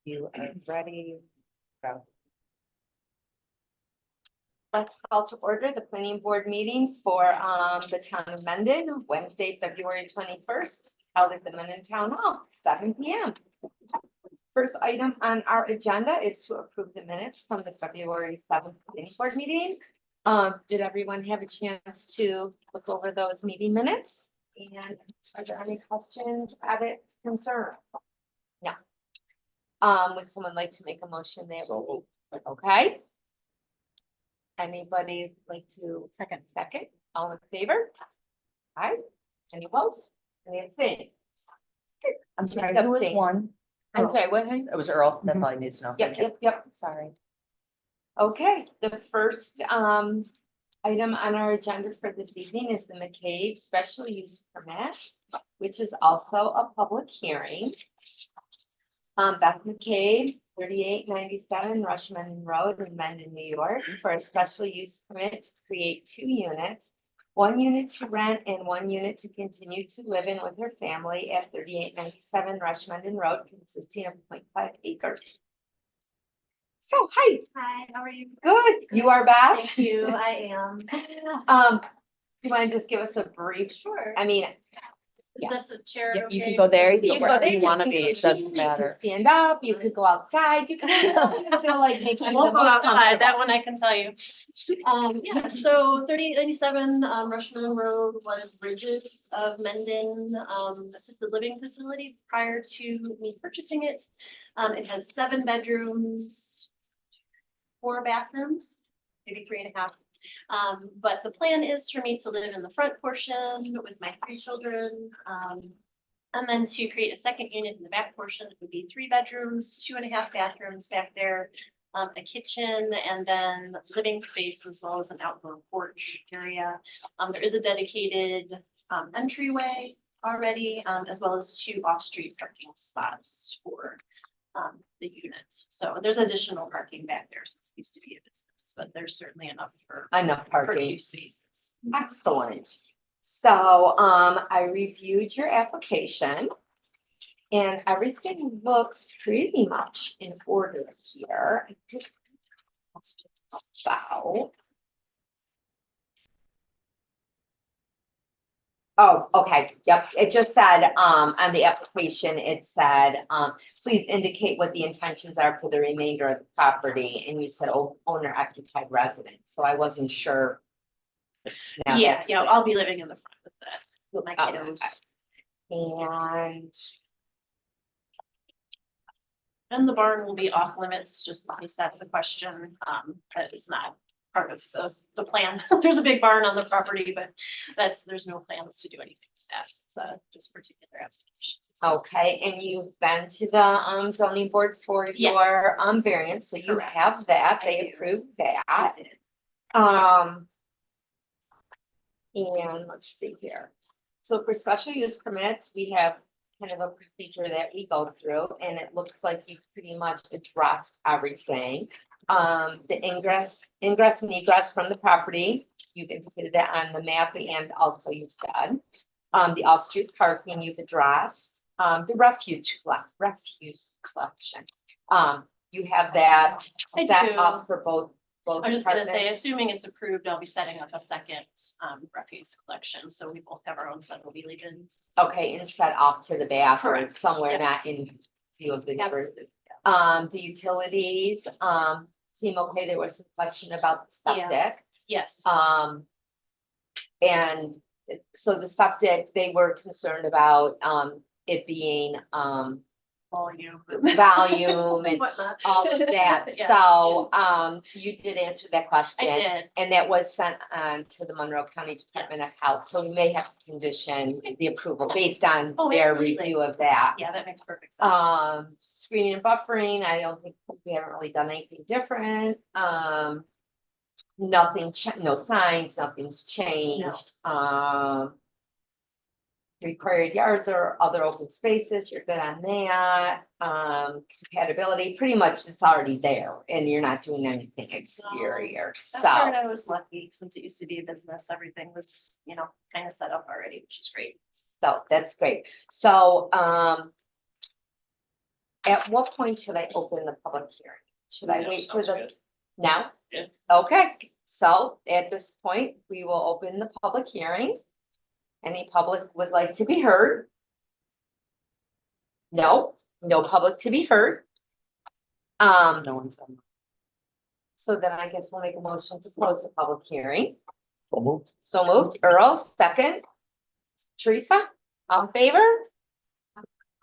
You are ready. Go. Let's call to order the planning board meeting for the town of Mendon, Wednesday, February 21st, held at the Mendon Town Hall, 7 p.m. First item on our agenda is to approve the minutes from the February 7th planning board meeting. Did everyone have a chance to look over those meeting minutes? And are there any questions, edits, concerns? No. Would someone like to make a motion there? Okay. Anybody like to second? All in favor? Aye. Any opposed? Any abstain? I'm sorry, who was Abstain. one? I'm Earl. sorry, what? It was Earl. That's all I need to know. Yep. Sorry. Okay, the first item on our agenda for this evening is the McCabe special use permit, which is also a public hearing. Beth McCabe, 3897 Rushman Road in Mendon, New York, for a special use permit to create 2 units, 1 unit to rent and 1 unit to continue to live in with her family at 3897 Rushman Road, consisting of 0.5 acres. So, hi. Hi, how are you? Good. You are Beth? Thank you, I am. You want to just give us a brief? Sure. I mean, Is this a chair? Yeah, you okay? can go there, you you can can go go wherever there. you wanna be, it doesn't You can matter. stand up, you could go outside, you can feel like make I sure won't the go most outside, that comfortable. one I can tell you. Yeah, so 3897 Rushman Road was Bridges of Mendon assisted living facility prior to me purchasing it. It has 7 bedrooms, 4 bathrooms, maybe 3.5. But the plan is for me to live in the front portion with my 3 children. And then to create a second unit in the back portion, it would be 3 bedrooms, 2.5 bathrooms back there, a kitchen, and then living space as well as an outdoor porch area. There is a dedicated entryway already, as well as 2 off-street parking spots for the unit. So there's additional parking back there since it used to be a business, but there's certainly enough for Enough for parking. 2 spaces. Excellent. So, I reviewed your application and everything looks pretty much in order here. I did have a question about. Oh, okay, yep, it just said, on the application, it said, please indicate what the intentions are for the remainder of the property, and you said owner occupied residence, so I wasn't sure. Now Yeah, that's yeah, clear. I'll be living in the front with that, with my Okay. kiddos. And the barn will be off limits, just in case that's a question, that is not part of the plan. There's a big barn on the property, but there's no plans to do anything with that, so this particular application. Okay, and you've been to the zoning board for Yeah. your variance, so you Correct. have that, I they do. approved I that. did. And let's see here. So for special use permits, we have kind of a procedure that we go through, and it looks like you've pretty much addressed everything. The ingress and egress from the property, you've indicated that on the map, and also you've said. The off-street parking you've addressed, the refuse collection. You have that I set do. up for both. I'm just gonna say, departments? assuming it's approved, I'll be setting up a second refuse collection, so we both have our own set of wheelie bins. Okay, and set off to the back or Correct. somewhere Yep. not in view of the Yep. neighbors. The utilities, seem okay. There was some question about the Yeah. septic. Yes, And so the septic, they were concerned about, it being, volume. volume and Whatnot. all of that. Yeah. So, you did answer that question. I did. And that was sent on to the Monroe County Department of Health, so we may have to condition the approval based on Oh, their absolutely. review of that. Yeah, that makes perfect sense. Screening and buffering, I don't think we haven't really done anything different. No signs, nothing's changed. Required yards or other open spaces, you're good on that. Compatibility, pretty much it's already there and you're not doing anything exterior, so. That part I was lucky, since it used to be a business, everything was, kind of set up already, which is great. So that's great. So, at what point should I open the public hearing? Should I Yeah, wait for sounds the, good. now? Yeah. Okay, so at this point, we will open the public hearing. Any public would like to be heard? No, no public to be heard. No one's on. So then I guess we'll make a motion to close the public hearing. So moved. So moved, Earl, second. Teresa, all in favor?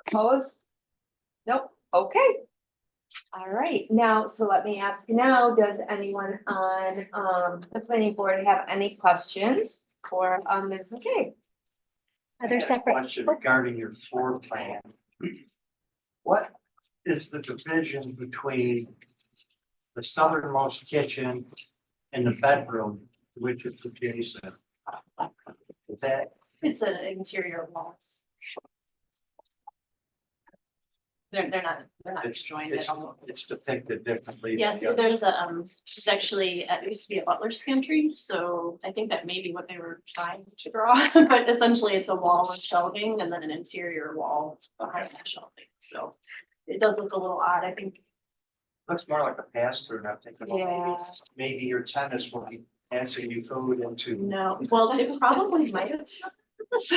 Opposed? Nope, okay. All right, now, so let me ask now, does anyone on the planning board have any questions for Ms. McKay? I have a question regarding your floor plan. What is the division between the southernmost kitchen and the bedroom, which is adjacent? Is that, It's an interior walls. They're not it's, joined it's, at all. it's depicted differently. Yes, Yeah. there's a, it's actually, it used to be a butler's pantry, so I think that may be what they were trying to draw. But essentially, it's a wall of shelving and then an interior wall behind that shelving, so it does look a little odd, I think. Looks more like a pass-through, and I'm thinking, well, Yeah. maybe your tenants will be passing you food into. No, well, it probably might have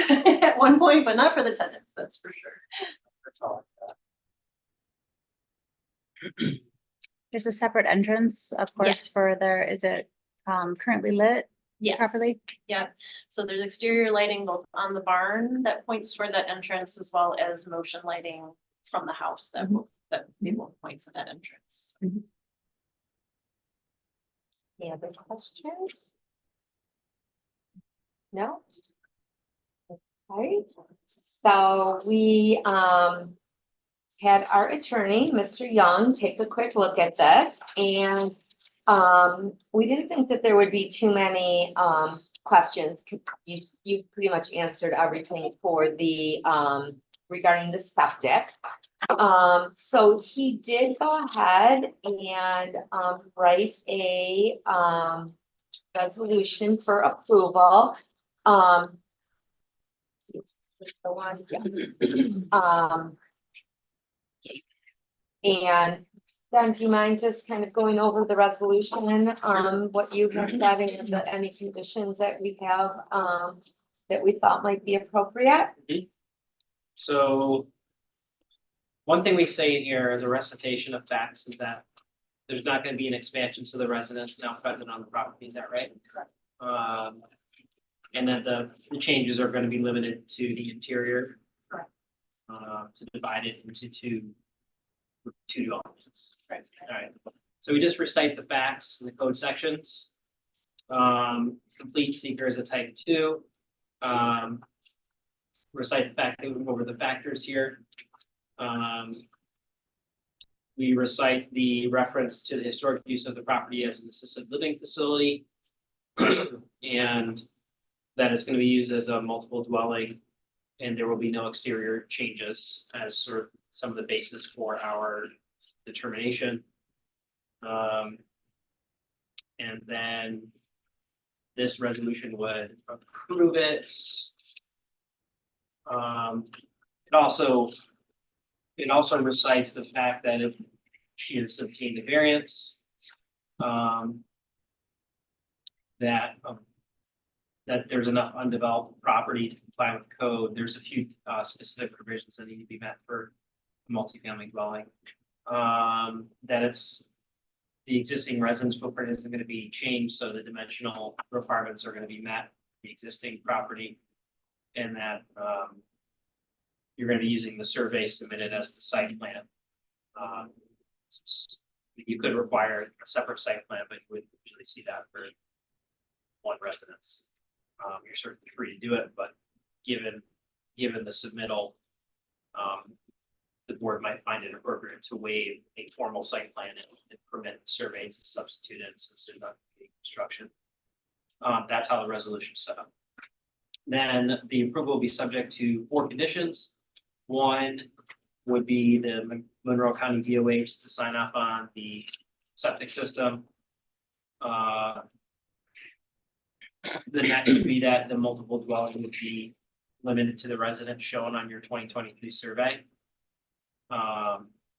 at one point, but not for the tenants, that's for sure. That's all I got. There's a separate entrance, of course, Yes. for there, is it currently lit Yes. properly? Yeah, so there's exterior lighting both on the barn that points toward that entrance as well as motion lighting from the house that will, that both points at that entrance. Any other questions? No? Okay, so we had our attorney, Mr. Young, take a quick look at this, and we didn't think that there would be too many questions. You pretty much answered everything for the regarding the septic. So he did go ahead and write a resolution for approval. The one, yeah. And then do you mind just kind of going over the resolution, what you have said and any conditions that we have, that we thought might be appropriate? So one thing we say in here as a recitation of facts is that there's not going to be an expansion to the residents now present on the property. Is that right? Correct. And then the changes are going to be limited to the interior. Correct. To divide it into two dwellings. Right. All right. So we just recite the facts in the code sections. Complete seeker is a type 2. Recite the fact that we go over the factors here. We recite the reference to the historic use of the property as an assisted living facility. And that it's going to be used as a multiple dwelling, and there will be no exterior changes as sort of some of the basis for our determination. And then this resolution would approve it. It also recites the fact that if she has obtained the variance, that there's enough undeveloped property to comply with code. There's a few specific provisions that need to be met for a multifamily dwelling. That it's the existing residence footprint isn't going to be changed, so the dimensional requirements are going to be met, the existing property, and that you're going to be using the survey submitted as the site plan. You could require a separate site plan, but you would usually see that for one residence. You're certainly free to do it, but given the submittal, the board might find it appropriate to waive a formal site plan and permit the survey to substitute it since there's not any construction. That's how the resolution is set up. Then the approval will be subject to 4 conditions. One would be the Monroe County DOH to sign off on the septic system. The next would be that the multiple dwelling would be limited to the residents shown on your 2023 survey.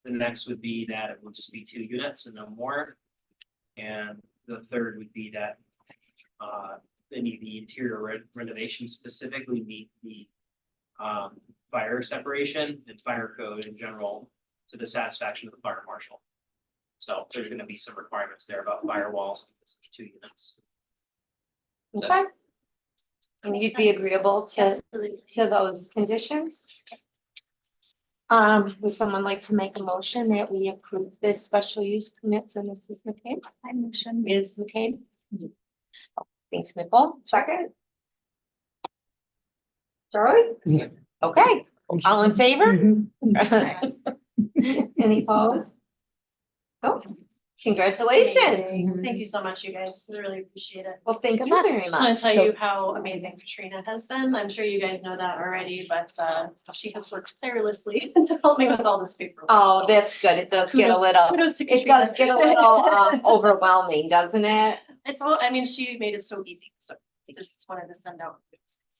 The next would be that it will just be 2 units and no more. And the third would be that any of the interior renovations specifically meet the fire separation and fire code in general to the satisfaction of the fire marshal. So there's gonna be some requirements there about firewalls, because there's 2 units. So- Okay. And you'd be agreeable to Absolutely. those conditions? Would someone like to make a motion that we approve this special use permit for Mrs. McCabe? I motion. Ms. McCabe? Thanks, Nicole. Second. Charlie? Okay, all in favor? Any opposed? Oh, congratulations. Thank you so much, you guys. I really appreciate it. Well, thank Good you luck. very Just want much. to tell you how amazing Katrina has been. I'm sure you guys know that already, but she has worked tirelessly to help me with all this paperwork. Oh, So that's good. It does get a kudos- little, kudos to it does get Katrina. a little overwhelming, doesn't it? It's all, I mean, she made it so easy, so just wanted to send out.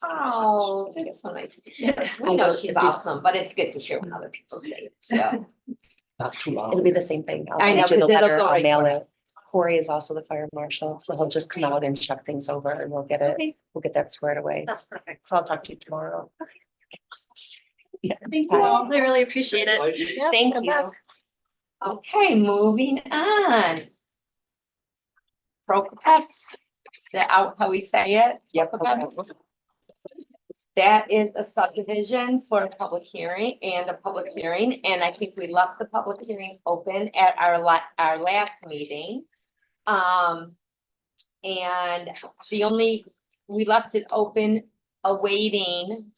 Oh, that's so nice. Yeah. We know she's awesome, but it's good to share when other people say it, so. Not too long. It'll be the same thing. I'll I know, send you the 'cause it'll letter, go I'll right mail for it. Corey is also the fire marshal, so he'll just come out and check things over and we'll get it, Okay, we'll get that squared away. that's perfect. So I'll talk to you tomorrow. Yeah. Thank you all. I really appreciate it. Thank good you. luck. Okay, moving on. Prokopets, is that how we say it? Yep. Prokopets? That is a subdivision for a public hearing and I think we left the public hearing open at our last meeting. And we left it open awaiting,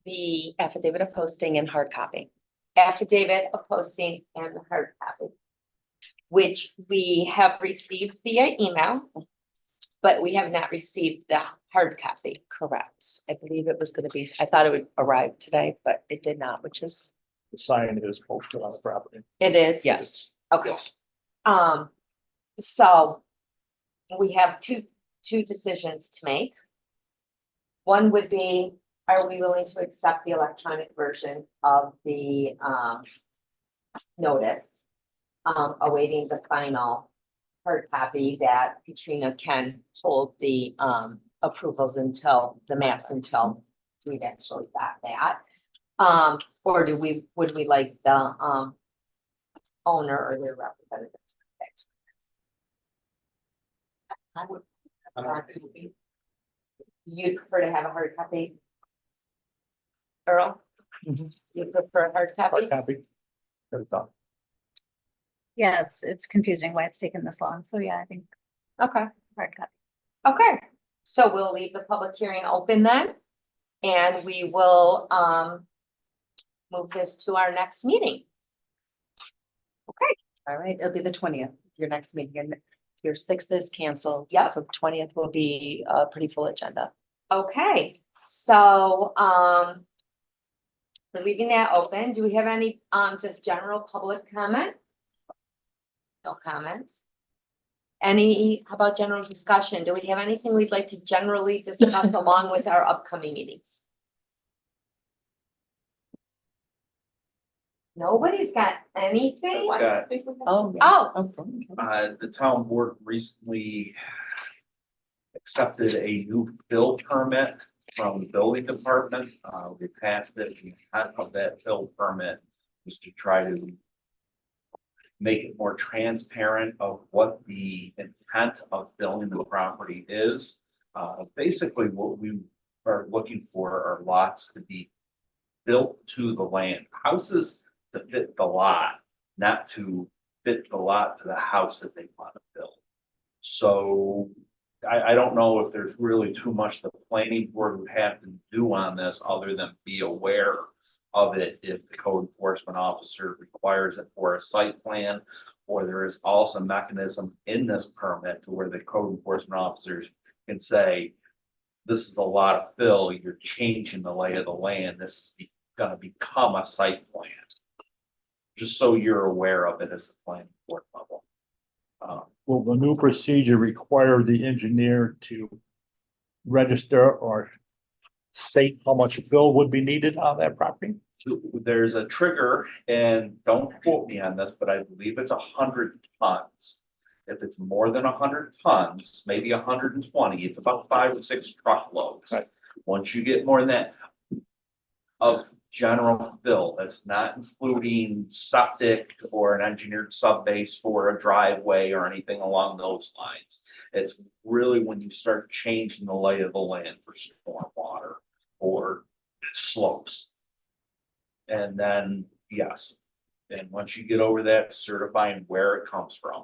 the Affidavit of posting and hard copy. affidavit of posting and the hard copy, which we have received via email, but we have not received the hard copy. Correct. I believe it was gonna be, I thought it would arrive today, but it did not, which is, The sign is posted on the property. It is? yes. Okay. So we have two decisions to make. One would be, are we willing to accept the electronic version of the notice? Awaiting the final hard copy that Katrina can hold the approvals until the maps until we've actually got that. Or would we like the owner or their representative? I would. You'd prefer to have a hard copy? Earl? Mhm. You prefer a hard copy? Hard copy. Get it done. Yeah, it's confusing why it's taken this long. So yeah, I think Okay, hard copy. okay. So we'll leave the public hearing open then. And we will move this to our next meeting. All right, it'll be the 20th, your next meeting, and your 6th is canceled. Yep. So 20th will be a pretty full agenda. Okay, so we're leaving that open. Do we have any just general public comment? No comments. How about general discussion? Do we have anything we'd like to generally discuss along with our upcoming meetings? Nobody's got anything? Oh. yeah. Oh. The town board recently accepted a new fill permit from the building department. We passed it. The intent of that fill permit was to try to make it more transparent of what the intent of filling the property is. Basically, what we are looking for are lots to be built to the land, houses to fit the lot, not to fit the lot to the house that they want to build. So I don't know if there's really too much the planning board would have to do on this other than be aware of it if the code enforcement officer requires it for a site plan, or there is also a mechanism in this permit to where the code enforcement officers can say, this is a lot of fill, you're changing the lay of the land, this is gonna become a site plan. Just so you're aware of it as a planning board level. Will the new procedure require the engineer to register or state how much fill would be needed on that property? there's a trigger, and don't quote me on this, but I believe it's 100 tons. If it's more than 100 tons, maybe 120, it's about 5 or 6 truckloads. Right. Once you get more than that of general fill, that's not including septic or an engineered subbase for a driveway or anything along those lines. It's really when you start changing the lay of the land for stormwater or slopes. And then, yes, and once you get over that, certifying where it comes from.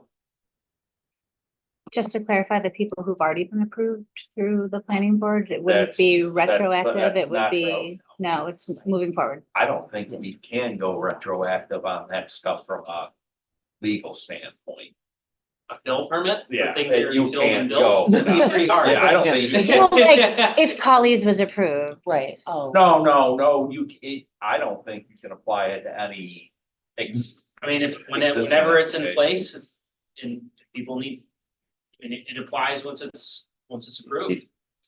Just to clarify, the people who've already been approved through the planning board, it wouldn't be That's- retroactive, that's it would not be, no, it's moving forward. I don't think that we can go retroactive on that stuff from a legal standpoint. A fill permit? for Yeah, things that that are you filled and can't built? go. It'd be pretty hard. Yeah, I don't think you Well, can. like, if Colley's was approved, Right, oh. No, I don't think you can apply it to any. I mean, Existing whenever it's in application. place, it's, and people need, and it applies once it's approved.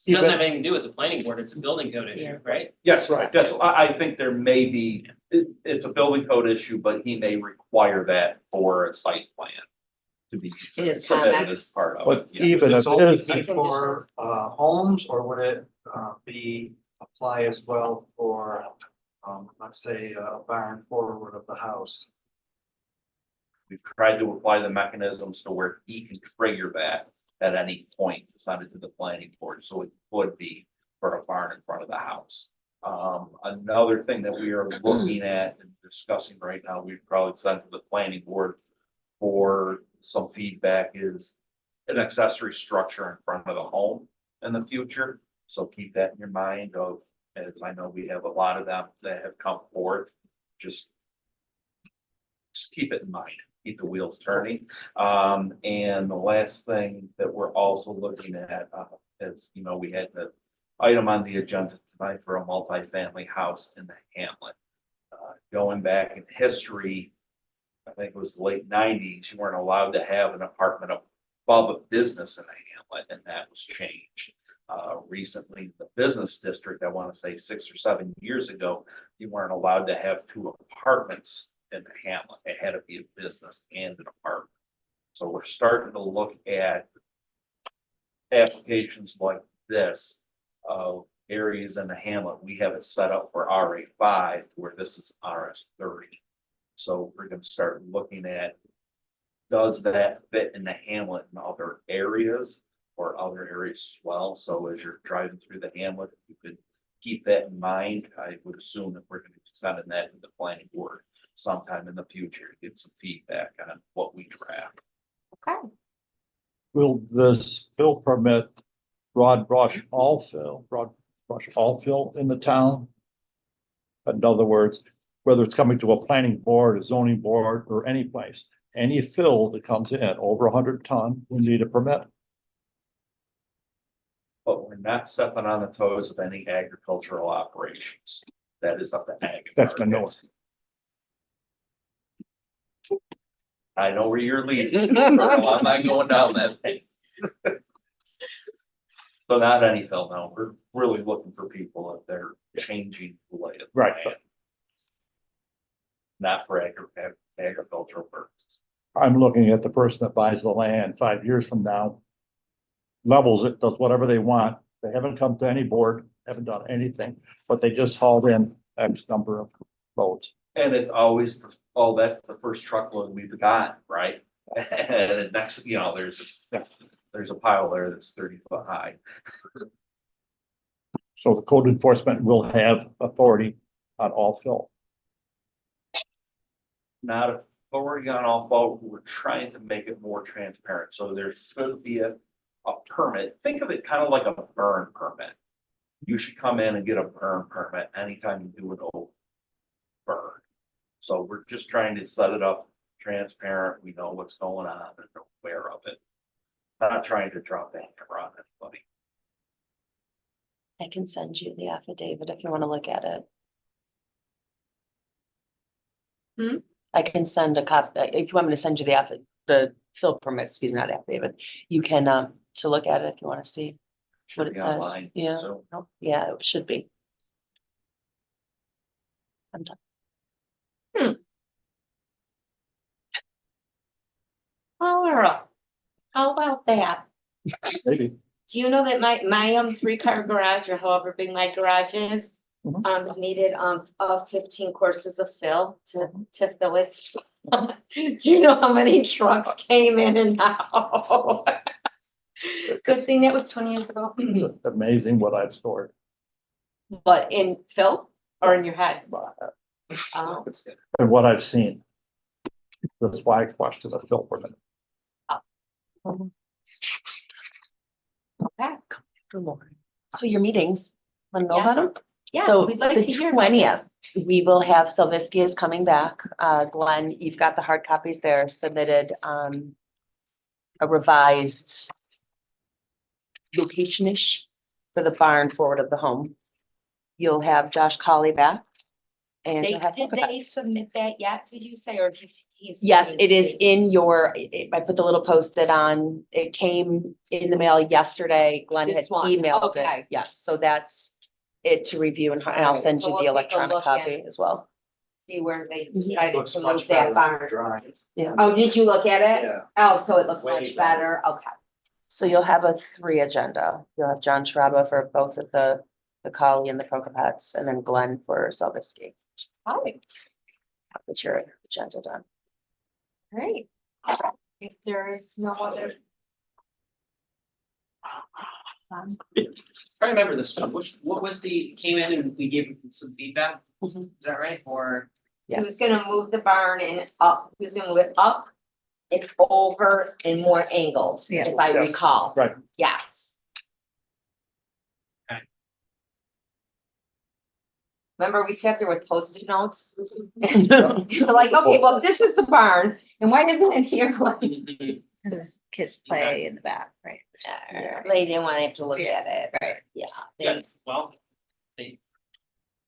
It doesn't have anything to do with the planning board, it's a building code issue, right? Yes, right, I think there may be, it's a building code issue, but he may require that for a site plan. To be In his submitted comments. as part of But it. yeah. even if It's only it is, be for homes, or would it be apply as well for, let's say, a barn forward of the house? We've tried to apply the mechanisms to where he can trigger that at any point to send it to the planning board, so it would be for a barn in front of the house. Another thing that we are looking at and discussing right now, we've probably sent to the planning board for some feedback, is an accessory structure in front of the home in the future. So keep that in your mind of, as I know we have a lot of them that have come forth, just keep it in mind, keep the wheels turning. And the last thing that we're also looking at, is, you know, we had the item on the agenda tonight for a multifamily house in the hamlet. Going back in history, I think it was the late 90s, you weren't allowed to have an apartment above a business in the hamlet, and that was changed. Recently, the business district, I want to say 6 or 7 years ago, you weren't allowed to have 2 apartments in the hamlet. It had to be a business and an apartment. So we're starting to look at applications like this of areas in the hamlet. We have it set up for RA5, where this is RS30. So we're gonna start looking at, does that fit in the hamlet in other areas or other areas as well? So as you're driving through the hamlet, you could keep that in mind. I would assume that we're gonna be sending that to the planning board sometime in the future to get some feedback on what we draft. Okay. will this fill permit broad brush all fill in the town? In other words, whether it's coming to a planning board, a zoning board, or any place, any fill that comes in over 100 ton will need a permit. But we're not stepping on the toes of any agricultural operations. That is up to ag. That's been noted. I know where you're leading. I'm not going down that thing. So not any fill, no. We're really looking for people if they're changing the way of the Right. land. Not for agricultural purposes. I'm looking at the person that buys the land 5 years from now, levels it, does whatever they want. They haven't come to any board, haven't done anything, but they just hauled in X number of loads. And it's always, oh, that's the first truckload we've got, right? And the next, you know, there's a pile there that's 30 foot high. So the code enforcement will have authority on all fill. Not authority on all fault, we're trying to make it more transparent, so there should be a permit. Think of it kind of like a burn permit. You should come in and get a burn permit anytime you do an old burn. So we're just trying to set it up transparent, we know what's going on and are aware of it. Not trying to drop the hammer on anybody. I can send you the affidavit if you want to look at it. Hmm? I can send a copy, if you want me to send you the fill permit, excuse me, not affidavit, you can, to look at it if you want to see what Should it be says. online, Yeah, so. yeah, it should be. I'm done. Laura, how about that? Maybe. Do you know that my 3-car garage, or however big my garage is, Mhm. needed 15 courses of fill to fill it. Do you know how many trucks came in and out? Good thing that was 20 years ago. It's amazing what I've stored. But in fill or in your head? Oh, And what I've seen. That's why I questioned the fill permit. okay. For more. So your meetings, wanna know about them? Yeah, So we'd like the to hear. about 20th, we will have Sylvisky is coming back. Glenn, you've got the hard copies there submitted, a revised location-ish for the barn forward of the home. You'll have Josh Colley back. And They, you'll have. did they submit that yet, did you say, or he's? Yes, it is in your, I put the little Post-it on, it came in the mail yesterday. Glenn had This one, emailed it. okay. Yes, so that's it to review and I'll Alright, send so you we'll the take a electronic look copy and- as well. See where they Mhm. decided Looks to much move better that than barn. drawing. Yeah. Oh, did you look at it? Yeah. Oh, so it looks Way much better, okay. So you'll have a 3 agenda. You'll have John Schraba for both of the Collie and the Prokopets, and then Glenn for Sylvisky. All right, Get your agenda done. great. If there is no other. I remember this one. What was came in and we gave him some feedback? Mhm. Is that right? Or? He was gonna move the barn and up, he was gonna move it up and over and more angled, Yeah. if I Yes. recall. Right. Yes. Okay. Remember, we sat there with Post-it notes? You're like, okay, well, this is the barn, and why isn't it here? Because kids play in the back, right? They didn't wanna have to look Yeah. at it, Right. yeah, Yeah, they, well, they.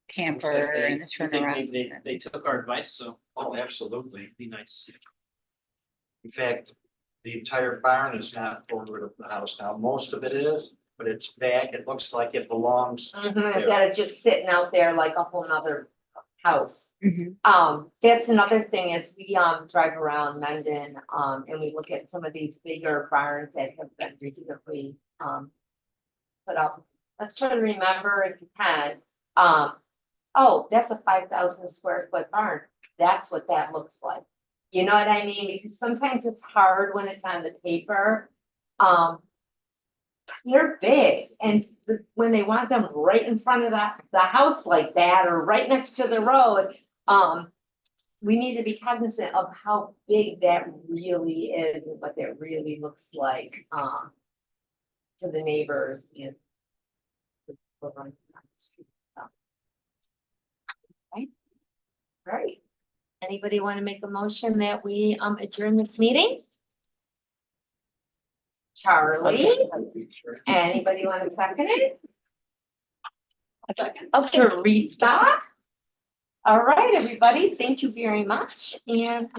Camper and a I think turnaround. They took our advice, so. Oh, absolutely. Be nice. In fact, the entire barn is not forward of the house now. Most of it is, but it's back. It looks like it belongs. instead of just sitting out there like a whole nother house. Mhm. That's another thing is we, drive around Mendon, and we look at some of these bigger barns that have been recently, put up. Let's try to remember if you can, oh, that's a 5,000 square foot barn. That's what that looks like. You know what I mean? Because sometimes it's hard when it's on the paper. They're big, and when they want them right in front of the house like that, or right next to the road, we need to be cognizant of how big that really is and what that really looks like, to the neighbors and. Right. Right. Anybody want to make a motion that we adjourn this meeting? Charlie, anybody want to second it? Teresa? All right, everybody, thank you very much, and